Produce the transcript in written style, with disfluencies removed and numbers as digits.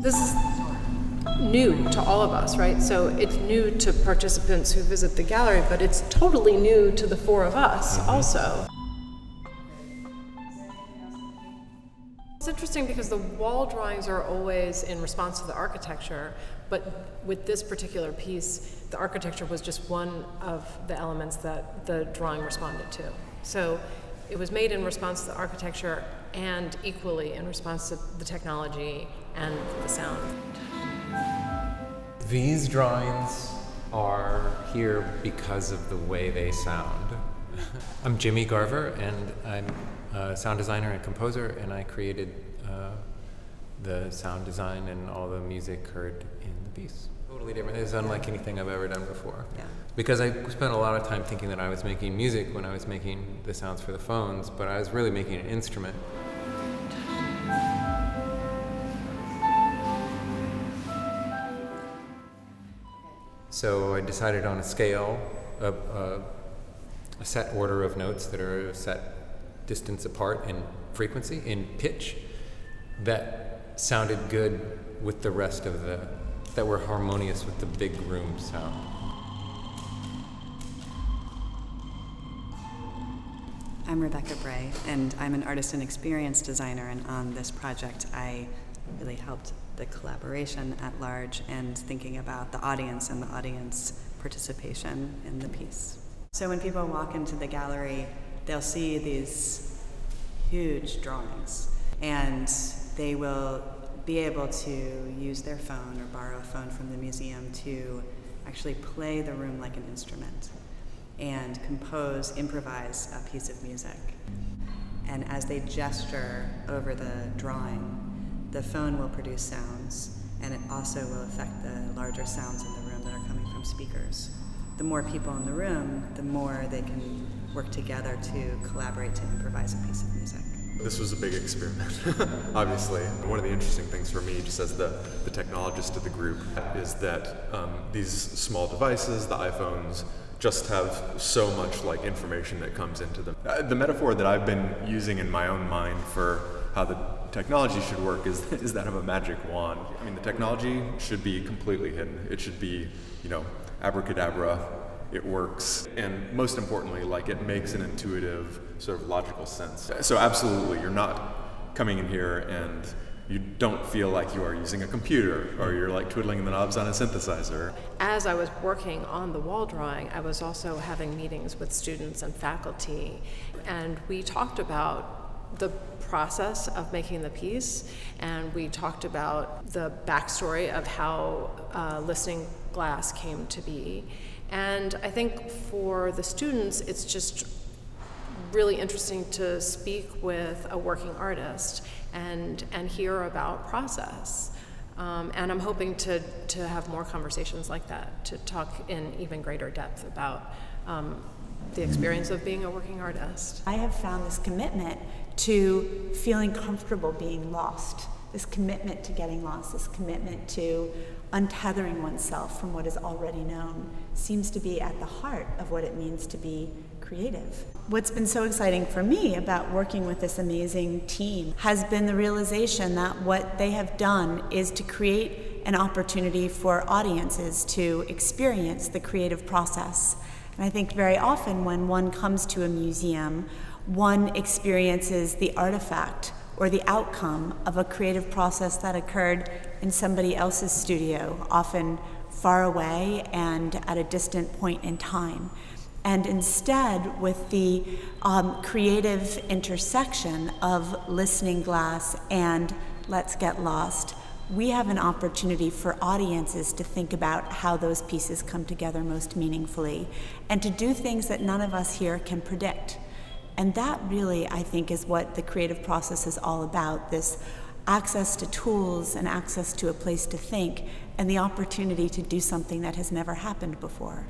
This is new to all of us, right? So it's new to participants who visit the gallery, but it's totally new to the four of us also. It's interesting because the wall drawings are always in response to the architecture, but with this particular piece, the architecture was just one of the elements that the drawing responded to. So it was made in response to the architecture and equally in response to the technology and the sound. These drawings are here because of the way they sound. I'm Bigbee Garver, and I'm a sound designer and composer, and I created the sound design and all the music heard in the piece. Totally different. It's unlike anything I've ever done before. Yeah. Because I spent a lot of time thinking that I was making music when I was making the sounds for the phones, but I was really making an instrument. So I decided on a scale, a set order of notes that are a set distance apart in frequency, in pitch, that sounded good with the rest of that were harmonious with the big room sound. I'm Rebecca Bray, and I'm an artist and experience designer, and on this project I really helped the collaboration at large and thinking about the audience and the audience participation in the piece. So when people walk into the gallery, they'll see these huge drawings, and they will be able to use their phone or borrow a phone from the museum to actually play the room like an instrument and improvise a piece of music. And as they gesture over the drawing, the phone will produce sounds, and it also will affect the larger sounds in the room that are coming from speakers. The more people in the room, the more they can work together to collaborate to improvise a piece of music. This was a big experiment, obviously. One of the interesting things for me, just as the technologist of the group, is that these small devices, the iPhones, just have so much like information that comes into them. The metaphor that I've been using in my own mind for how the technology should work is that of a magic wand. I mean, the technology should be completely hidden. It should be, abracadabra. It works, and most importantly, like, it makes an intuitive, sort of logical sense. So absolutely, you're not coming in here and you don't feel like you are using a computer or you're like twiddling the knobs on a synthesizer. As I was working on the wall drawing, I was also having meetings with students and faculty, and we talked about the process of making the piece, and we talked about the backstory of how listening glass came to be. And I think for the students, it's just really interesting to speak with a working artist and hear about process. And I'm hoping to have more conversations like that, to talk in even greater depth about the experience of being a working artist. I have found this commitment to feeling comfortable being lost, this commitment to getting lost, this commitment to untethering oneself from what is already known seems to be at the heart of what it means to be creative. What's been so exciting for me about working with this amazing team has been the realization that what they have done is to create an opportunity for audiences to experience the creative process. And I think very often when one comes to a museum, one experiences the artifact or the outcome of a creative process that occurred in somebody else's studio, often far away and at a distant point in time. And instead, with the creative intersection of listening glass and Let's Get Lost, we have an opportunity for audiences to think about how those pieces come together most meaningfully and to do things that none of us here can predict. And that really, I think, is what the creative process is all about, this access to tools and access to a place to think and the opportunity to do something that has never happened before.